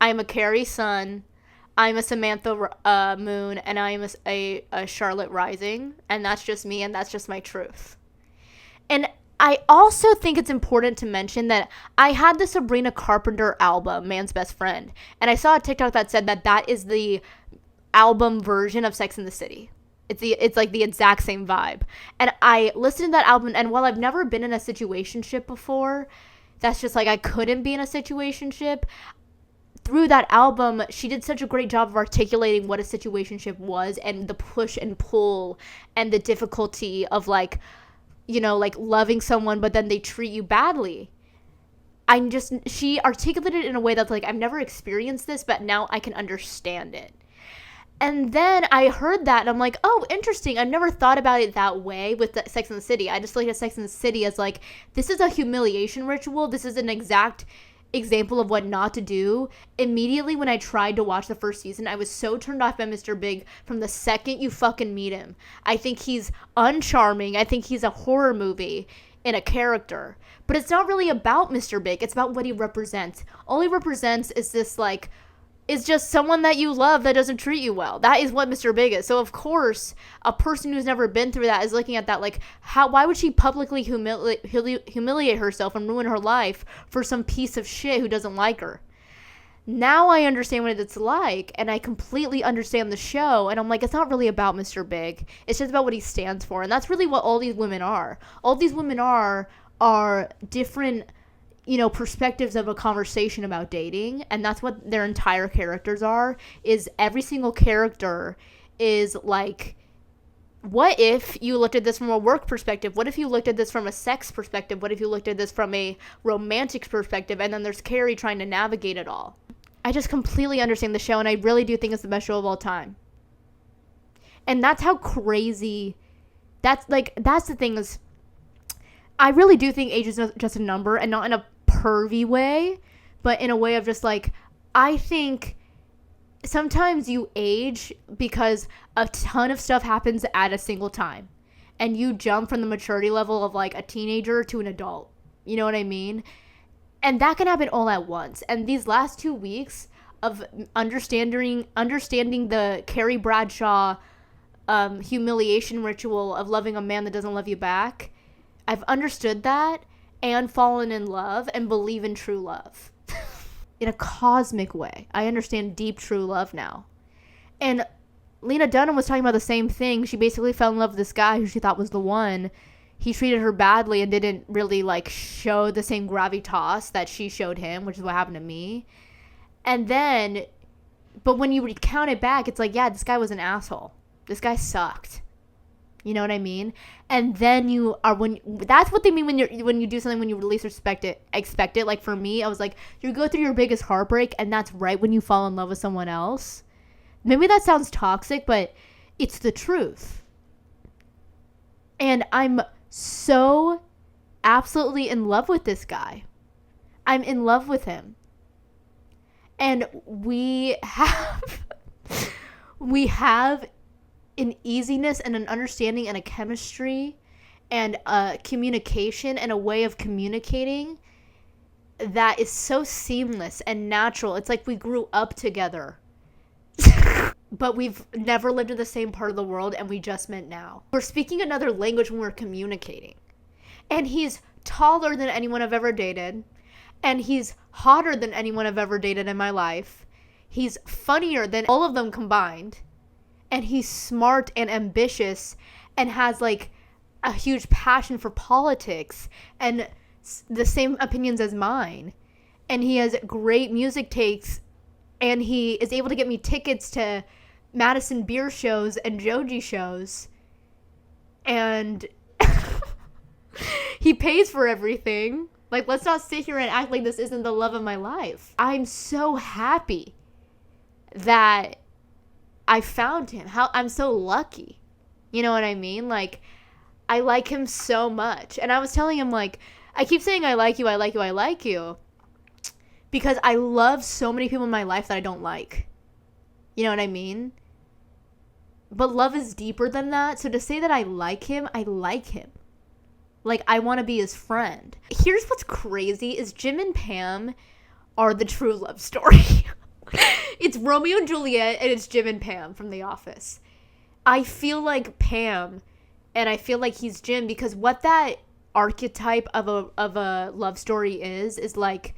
I am a Carrie Sun. I'm a Samantha Moon, and I am a Charlotte Rising, and that's just me, and that's just my truth. And I also think it's important to mention that I had the Sabrina Carpenter album, Man's Best Friend, and I saw a TikTok that said that that is the album version of Sex and the City. It's like the exact same vibe. And I listened to that album, and while I've never been in a situationship before, that's just like I couldn't be in a situationship. Through that album, she did such a great job of articulating what a situationship was and the push and pull and the difficulty of like, you know, like loving someone but then they treat you badly. She articulated it in a way that's like, I've never experienced this, but now I can understand it. And then I heard that and I'm like, oh, interesting. I've never thought about it that way with Sex and the City. I just look at Sex and the City as like, this is a humiliation ritual. This is an exact example of what not to do. Immediately when I tried to watch the first season, I was so turned off by Mr. Big from the second you fucking meet him. I think he's uncharming. I think he's a horror movie in a character. But it's not really about Mr. Big. It's about what he represents. All he represents is this like, is just someone that you love that doesn't treat you well. That is what Mr. Big is. So of course, a person who's never been through that is looking at that like, why would she publicly humiliate herself and ruin her life for some piece of shit who doesn't like her? Now I understand what it's like, and I completely understand the show, and I'm like, it's not really about Mr. Big. It's just about what he stands for, and that's really what all these women are. All these women are different, you know, perspectives of a conversation about dating, and that's what their entire characters are. Is every single character is like, what if you looked at this from a work perspective? What if you looked at this from a sex perspective? What if you looked at this from a romantic perspective? And then there's Carrie trying to navigate it all. I just completely understand the show, and I really do think it's the best show of all time. And that's how crazy, that's the thing is, I really do think age is just a number, and not in a pervy way, but in a way of just like, I think sometimes you age because a ton of stuff happens at a single time, and you jump from the maturity level of like a teenager to an adult. You know what I mean? And that can happen all at once. And these last 2 weeks of understanding the Carrie Bradshaw humiliation ritual of loving a man that doesn't love you back, I've understood that and fallen in love and believe in true love. In a cosmic way. I understand deep true love now. And Lena Dunham was talking about the same thing. She basically fell in love with this guy who she thought was the one. He treated her badly and didn't really like show the same gravitas that she showed him, which is what happened to me. And then, but when you recount it back, it's like, yeah, this guy was an asshole. This guy sucked. You know what I mean? And then that's what they mean when you do something when you least expect it. Like for me, I was like, you go through your biggest heartbreak, and that's right when you fall in love with someone else. Maybe that sounds toxic, but it's the truth. And I'm so absolutely in love with this guy. I'm in love with him. And we have an easiness and an understanding and a chemistry and a communication and a way of communicating that is so seamless and natural. It's like we grew up together. But we've never lived in the same part of the world, and we just met now. We're speaking another language when we're communicating. And he's taller than anyone I've ever dated. And he's hotter than anyone I've ever dated in my life. He's funnier than all of them combined. And he's smart and ambitious and has like a huge passion for politics and the same opinions as mine. And he has great music takes, and he is able to get me tickets to Madison beer shows and Joji shows. And he pays for everything. Like, let's not sit here and act like this isn't the love of my life. I'm so happy that I found him. I'm so lucky. You know what I mean? Like, I like him so much. And I was telling him, like, I keep saying I like you, I like you, I like you. Because I love so many people in my life that I don't like. You know what I mean? But love is deeper than that. So to say that I like him, I like him. Like, I want to be his friend. Here's what's crazy is Jim and Pam are the true love story. It's Romeo and Juliet, and it's Jim and Pam from The Office. I feel like Pam, and I feel like he's Jim, because what that archetype of a love story is like,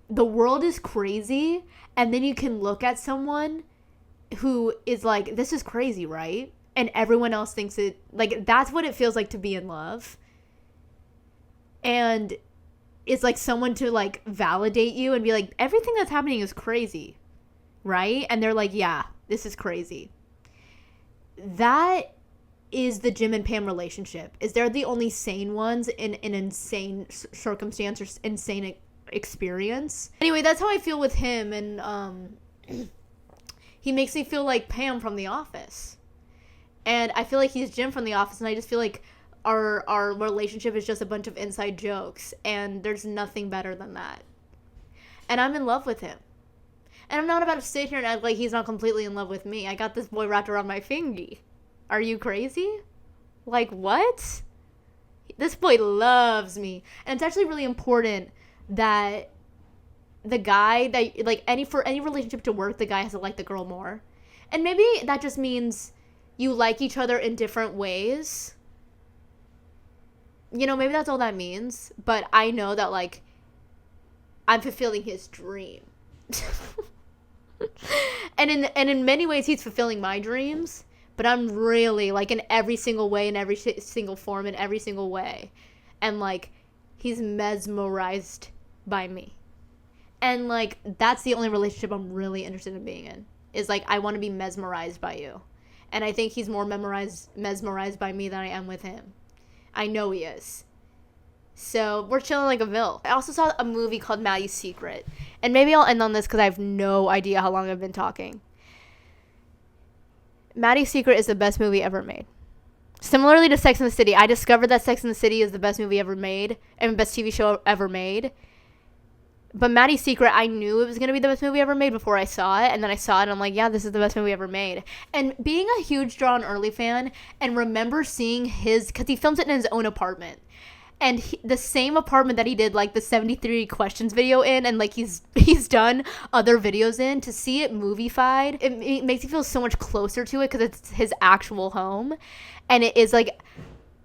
the world is crazy, and then you can look at someone who is like, this is crazy, right? And everyone else thinks it, like, that's what it feels like to be in love. And it's like someone to like validate you and be like, everything that's happening is crazy, right? And they're like, yeah, this is crazy. That is the Jim and Pam relationship. Is they're the only sane ones in an insane circumstance or insane experience. Anyway, that's how I feel with him, and he makes me feel like Pam from The Office. And I feel like he's Jim from The Office, and I just feel like our relationship is just a bunch of inside jokes, and there's nothing better than that. And I'm in love with him. And I'm not about to sit here and act like he's not completely in love with me. I got this boy wrapped around my fingy. Are you crazy? Like, what? This boy loves me. And it's actually really important that the guy that, like, for any relationship to work, the guy has to like the girl more. And maybe that just means you like each other in different ways. You know, maybe that's all that means. But I know that, like, I'm fulfilling his dream. and in many ways, he's fulfilling my dreams. But I'm really, like, in every single way, in every single form, in every single way. And, like, he's mesmerized by me. And, like, that's the only relationship I'm really interested in being in. Is, like, I want to be mesmerized by you. And I think he's more mesmerized by me than I am with him. I know he is. So, we're chilling like a Ville. I also saw a movie called Maddie's Secret. And maybe I'll end on this because I have no idea how long I've been talking. Maddie's Secret is the best movie ever made. Similarly to Sex and the City, I discovered that Sex and the City is the best movie ever made and best TV show ever made. But Maddie's Secret, I knew it was going to be the best movie ever made before I saw it. And then I saw it and I'm like, yeah, this is the best movie ever made. And being a huge John Early fan and remember seeing because he films it in his own apartment. And the same apartment that he did, like, the 73 questions video in, and, like, he's done other videos in, to see it movie-fied, it makes you feel so much closer to it because it's his actual home. And it is, like,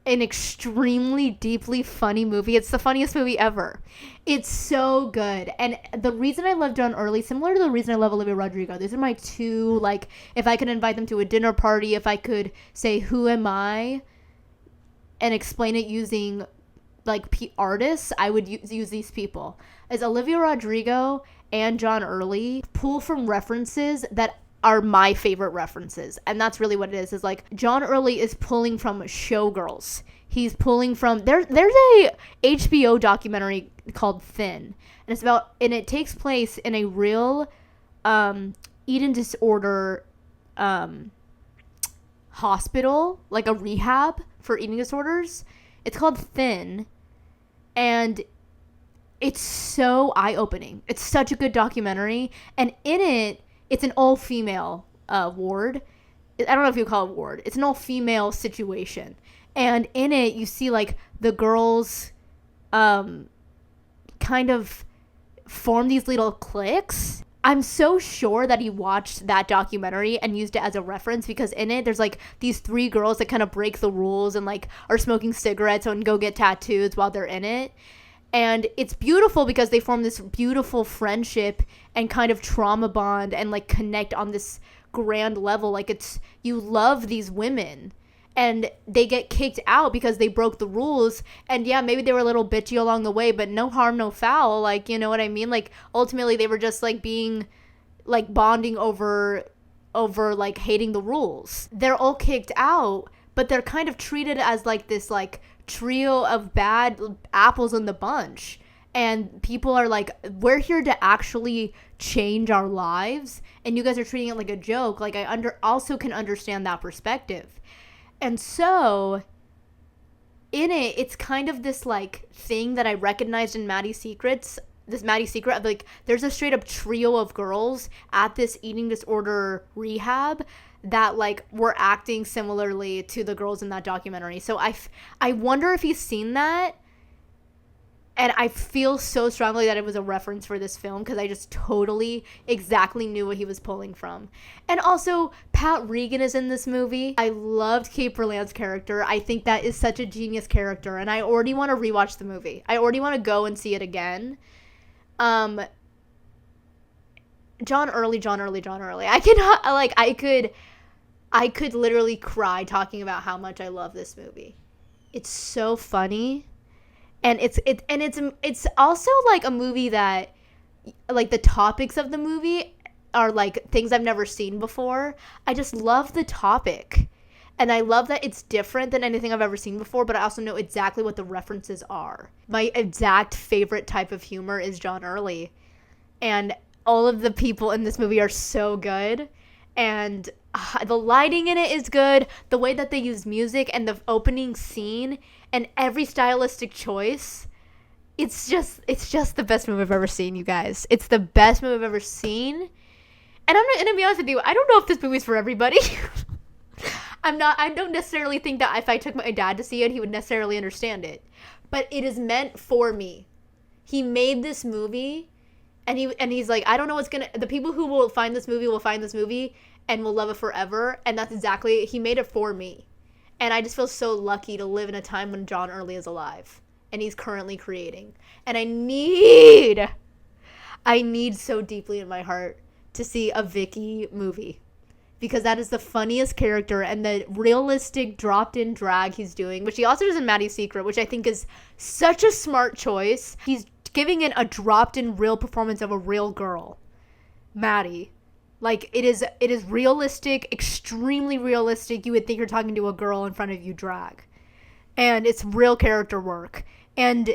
an extremely deeply funny movie. It's the funniest movie ever. It's so good. And the reason I love John Early, similar to the reason I love Olivia Rodrigo, these are my two, like, if I could invite them to a dinner party, if I could say, who am I, and explain it using, like, artists, I would use these people. As Olivia Rodrigo and John Early pull from references that are my favorite references. And that's really what it is like, John Early is pulling from Showgirls. He's pulling from, there's a HBO documentary called Thin. And it takes place in a real eating disorder hospital, like a rehab for eating disorders. It's called Thin, and it's so eye-opening. It's such a good documentary, and in it, it's an all-female ward. I don't know if you call it ward. It's an all-female situation, and in it, you see, like, the girls kind of form these little cliques. I'm so sure that he watched that documentary and used it as a reference, because in it, there's, like, these 3 girls that kind of break the rules and, like, are smoking cigarettes and go get tattoos while they're in it. And it's beautiful because they form this beautiful friendship and kind of trauma bond and, like, connect on this grand level. Like, you love these women. And they get kicked out because they broke the rules. And yeah, maybe they were a little bitchy along the way, but no harm, no foul. Like, you know what I mean? Like, ultimately they were just, like, being, like, bonding over, like, hating the rules. They're all kicked out, but they're kind of treated as, like, this, like, trio of bad apples in the bunch. And people are like, we're here to actually change our lives. And you guys are treating it like a joke. Like, I also can understand that perspective. And so, in it, it's kind of this, like, thing that I recognized in Maddie's Secret of, like, there's a straight up trio of girls at this eating disorder rehab that like were acting similarly to the girls in that documentary. So I wonder if he's seen that. And I feel so strongly that it was a reference for this film because I just totally exactly knew what he was pulling from. And also, Pat Regan is in this movie. I loved Kate Berland's character. I think that is such a genius character. And I already want to rewatch the movie. I already want to go and see it again. John Early. I cannot, like, I could literally cry talking about how much I love this movie. It's so funny. And it's also like a movie that, like, the topics of the movie are like things I've never seen before. I just love the topic. And I love that it's different than anything I've ever seen before, but I also know exactly what the references are. My exact favorite type of humor is John Early. And all of the people in this movie are so good. And the lighting in it is good. The way that they use music and the opening scene and every stylistic choice, it's just the best movie I've ever seen, you guys. It's the best movie I've ever seen. And I'm not gonna be honest with you, I don't know if this movie's for everybody. I don't necessarily think that if I took my dad to see it, he would necessarily understand it. But it is meant for me. He made this movie, and he's like, I don't know what's gonna, the people who will find this movie and will love it forever. And that's exactly, he made it for me. And I just feel so lucky to live in a time when John Early is alive and he's currently creating. And I need so deeply in my heart to see a Vicky movie, because that is the funniest character, and the realistic dropped in drag he's doing, which he also does in Maddie's Secret, which I think is such a smart choice. He's giving it a dropped in real performance of a real girl, Maddie. Like, it is realistic, extremely realistic. You would think you're talking to a girl in front of you drag. And it's real character work. And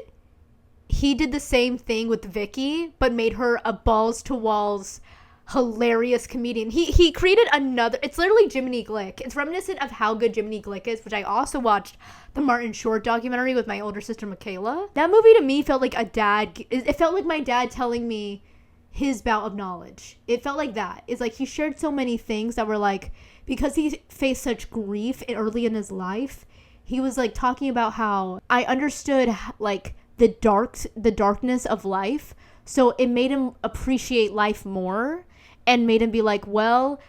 he did the same thing with Vicky, but made her a balls-to-walls, hilarious comedian. He created another, it's literally Jiminy Glick. It's reminiscent of how good Jiminy Glick is, which I also watched the Martin Short documentary with my older sister, Michaela. That movie to me felt like it felt like my dad telling me his bout of knowledge. It felt like that. It's like he shared so many things that were like, because he faced such grief early in his life, he was like talking about how I understood like the darkness of life, so it made him appreciate life more and made him be like, well,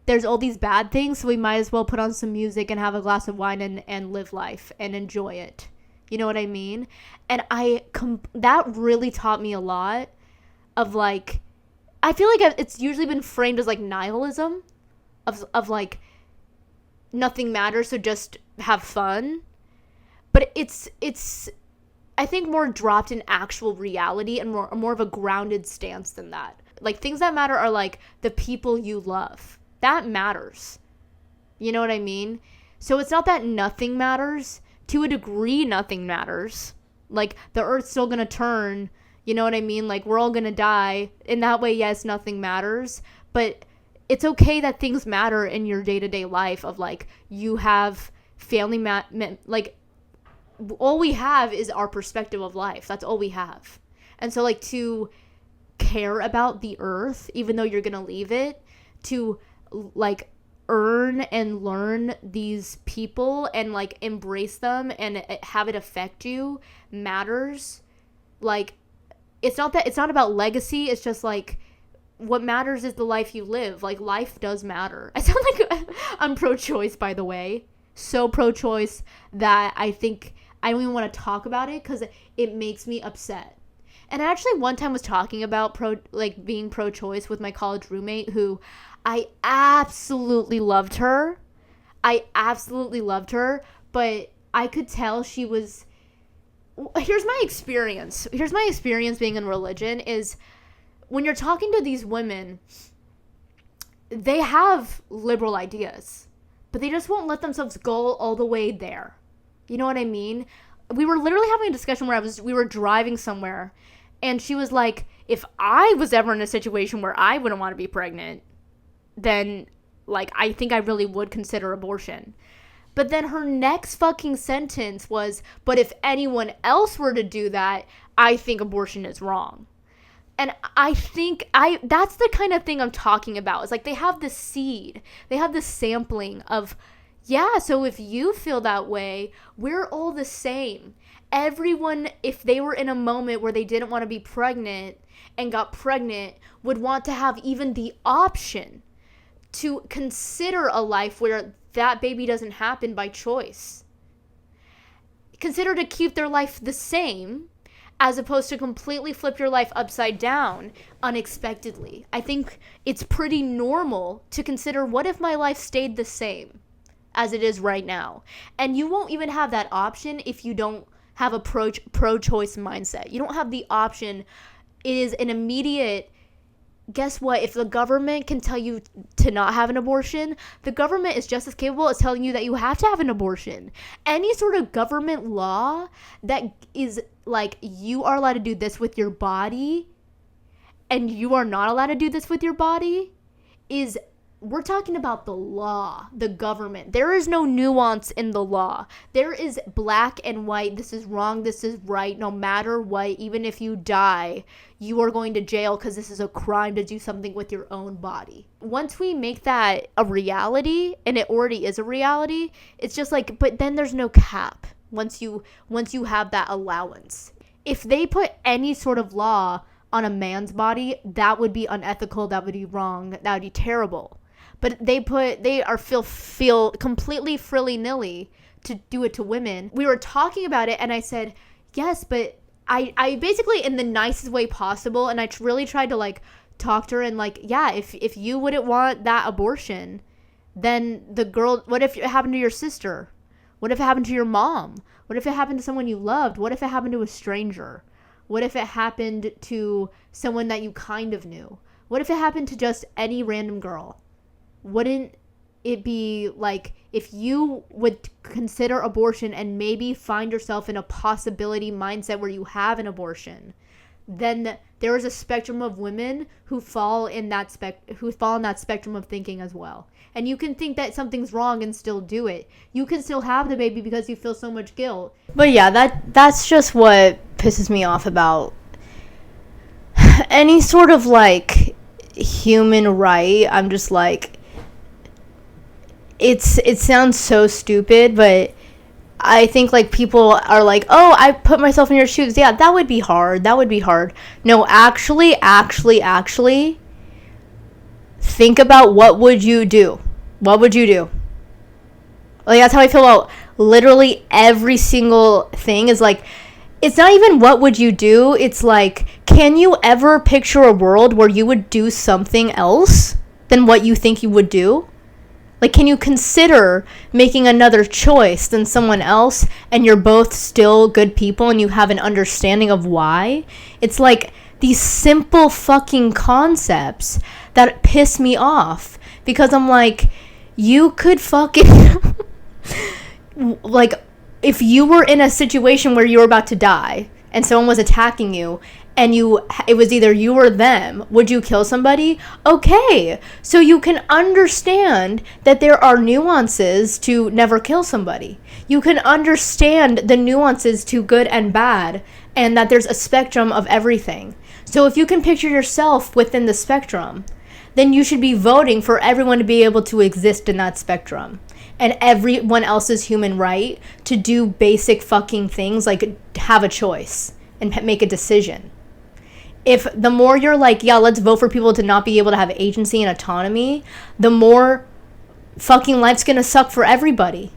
there's all these bad things, so we might as well put on some music and have a glass of wine and live life and enjoy it. You know what I mean? And that really taught me a lot of like, I feel like it's usually been framed as like nihilism of like nothing matters, so just have fun. But it's I think more dropped in actual reality and more of a grounded stance than that. Like, things that matter are like the people you love. That matters. You know what I mean? So it's not that nothing matters. To a degree, nothing matters. Like, the earth's still gonna turn. You know what I mean? Like, we're all gonna die. In that way, yes, nothing matters. But it's okay that things matter in your day-to-day life of, like, you have family, like, all we have is our perspective of life. That's all we have. And so, like, to care about the earth, even though you're gonna leave it, to, like, earn and learn these people and, like, embrace them and have it affect you matters. Like, it's not about legacy. It's just like, what matters is the life you live. Like, life does matter. I sound like I'm pro-choice, by the way. So pro-choice that I think I don't even want to talk about it because it makes me upset. And I actually one time was talking about being pro-choice with my college roommate, who I absolutely loved her. But I could tell she was... Here's my experience being in religion is when you're talking to these women, they have liberal ideas, but they just won't let themselves go all the way there. You know what I mean? We were literally having a discussion where we were driving somewhere, and she was like, if I was ever in a situation where I wouldn't want to be pregnant, then, like, I think I really would consider abortion. But then her next fucking sentence was, but if anyone else were to do that, I think abortion is wrong. And I think that's the kind of thing I'm talking about. It's like they have this seed. They have this sampling of, yeah, so if you feel that way, we're all the same. Everyone, if they were in a moment where they didn't want to be pregnant and got pregnant, would want to have even the option to consider a life where that baby doesn't happen by choice. Consider to keep their life the same, as opposed to completely flip your life upside down unexpectedly. I think it's pretty normal to consider, what if my life stayed the same as it is right now? And you won't even have that option if you don't have a pro-choice mindset. You don't have the option. It is an immediate, guess what? If the government can tell you to not have an abortion, the government is just as capable as telling you that you have to have an abortion. Any sort of government law that is like, you are allowed to do this with your body and you are not allowed to do this with your body, is, we're talking about the law, the government. There is no nuance in the law. There is black and white. This is wrong. This is right. No matter what, even if you die, you are going to jail because this is a crime to do something with your own body. Once we make that a reality, and it already is a reality, it's just like, but then there's no cap once you have that allowance. If they put any sort of law on a man's body, that would be unethical. That would be wrong. That would be terrible. But they feel completely frilly-nilly to do it to women. We were talking about it, and I said, yes, but I basically, in the nicest way possible, and I really tried to, like, talk to her and, like, yeah, if you wouldn't want that abortion, then the girl, what if it happened to your sister? What if it happened to your mom? What if it happened to someone you loved? What if it happened to a stranger? What if it happened to someone that you kind of knew? What if it happened to just any random girl? Wouldn't it be like, if you would consider abortion and maybe find yourself in a possibility mindset where you have an abortion, then there is a spectrum of women who fall in that spectrum of thinking as well. And you can think that something's wrong and still do it. You can still have the baby because you feel so much guilt. But yeah, that's just what pisses me off about any sort of, like, human right. I'm just like, it sounds so stupid, but I think, like, people are like, oh, I put myself in your shoes. Yeah, that would be hard. No, actually, think about, what would you do? Like, that's how I feel about literally every single thing. Is like, it's not even what would you do. It's like, can you ever picture a world where you would do something else than what you think you would do? Like, can you consider making another choice than someone else, and you're both still good people and you have an understanding of why? It's like these simple fucking concepts that piss me off, because I'm like, you could fucking like, if you were in a situation where you were about to die and someone was attacking you, and it was either you or them, would you kill somebody? Okay, so you can understand that there are nuances to never kill somebody. You can understand the nuances to good and bad, and that there's a spectrum of everything. So if you can picture yourself within the spectrum, then you should be voting for everyone to be able to exist in that spectrum, and everyone else's human right to do basic fucking things like have a choice and make a decision. If the more you're like, yeah, let's vote for people to not be able to have agency and autonomy, the more fucking life's gonna suck for everybody.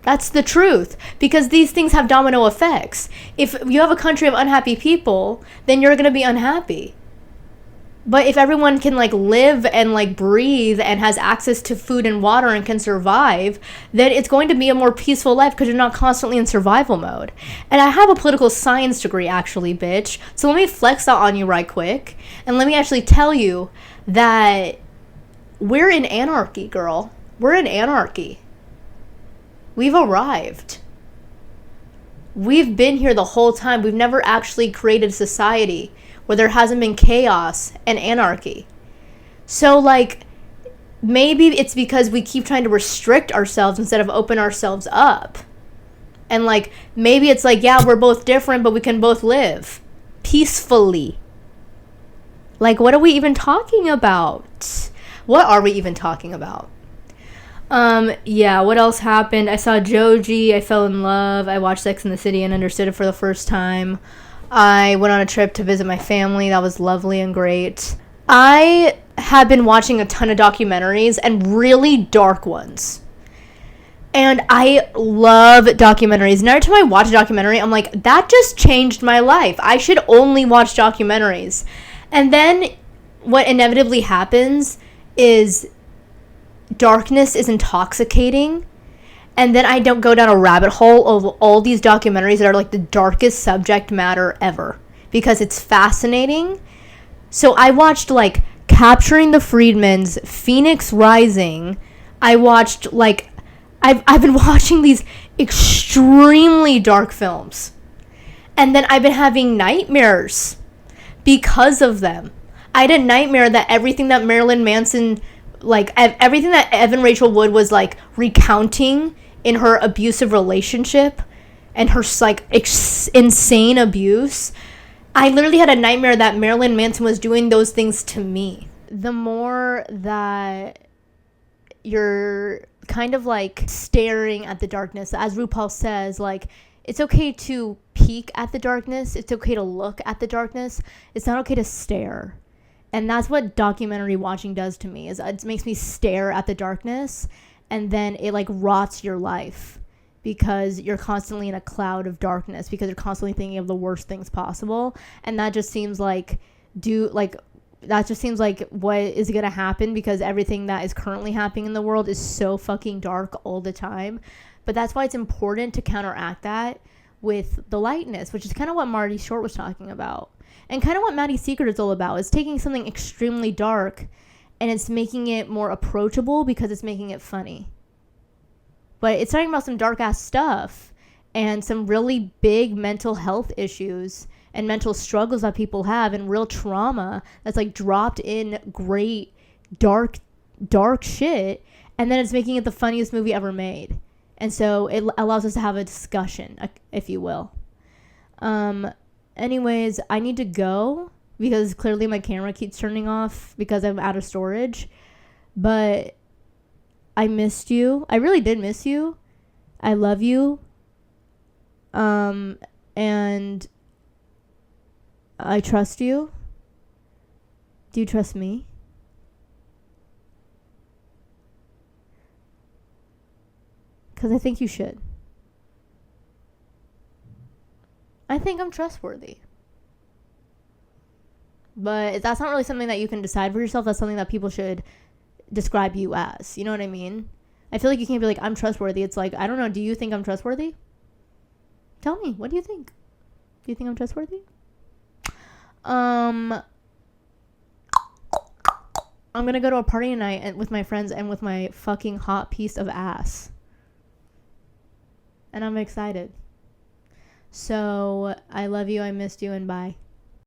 That's the truth. Because these things have domino effects. If you have a country of unhappy people, then you're gonna be unhappy. But if everyone can, like, live and, like, breathe and has access to food and water and can survive, then it's going to be a more peaceful life because you're not constantly in survival mode. And I have a political science degree, actually, bitch. So let me flex that on you right quick. And let me actually tell you that we're in anarchy, girl. We're in anarchy. We've arrived. We've been here the whole time. We've never actually created a society where there hasn't been chaos and anarchy. So, like, maybe it's because we keep trying to restrict ourselves instead of open ourselves up. And, like, maybe it's like, yeah, we're both different, but we can both live. peacefully. Like, what are we even talking about? What are we even talking about? Yeah, what else happened? I saw Joji. I fell in love. I watched Sex and the City and understood it for the first time. I went on a trip to visit my family. That was lovely and great. I have been watching a ton of documentaries and really dark ones. And I love documentaries. And every time I watch a documentary, I'm like, that just changed my life. I should only watch documentaries. And then what inevitably happens is darkness is intoxicating. And then I don't go down a rabbit hole of all these documentaries that are like the darkest subject matter ever. Because it's fascinating. So I watched like Capturing the Freedmans, Phoenix Rising. I watched like... I've been watching these extremely dark films. And then I've been having nightmares because of them. I had a nightmare that everything that Marilyn Manson, like, everything that Evan Rachel Wood was, like, recounting in her abusive relationship and her, like, insane abuse, I literally had a nightmare that Marilyn Manson was doing those things to me. The more that you're kind of like staring at the darkness, as RuPaul says, like, it's okay to peek at the darkness, it's okay to look at the darkness, it's not okay to stare. And that's what documentary watching does to me, is it makes me stare at the darkness, and then it like rots your life because you're constantly in a cloud of darkness, because you're constantly thinking of the worst things possible. And that just seems like what is going to happen, because everything that is currently happening in the world is so fucking dark all the time. But that's why it's important to counteract that with the lightness, which is kind of what Marty Short was talking about. And kind of what Maddie's Secret is all about, is taking something extremely dark and it's making it more approachable because it's making it funny. But it's talking about some dark ass stuff and some really big mental health issues and mental struggles that people have, and real trauma that's like dropped in great dark shit, and then it's making it the funniest movie ever made. And so it allows us to have a discussion, if you will. Anyways, I need to go because clearly my camera keeps turning off because I'm out of storage. But I missed you. I really did miss you. I love you. And I trust you. Do you trust me? Because I think you should. I think I'm trustworthy. But that's not really something that you can decide for yourself. That's something that people should describe you as. You know what I mean? I feel like you can't be like, I'm trustworthy. It's like, I don't know. Do you think I'm trustworthy? Tell me. What do you think? Do you think I'm trustworthy? I'm gonna go to a party tonight with my friends and with my fucking hot piece of ass. And I'm excited. So, I love you, I missed you, and bye.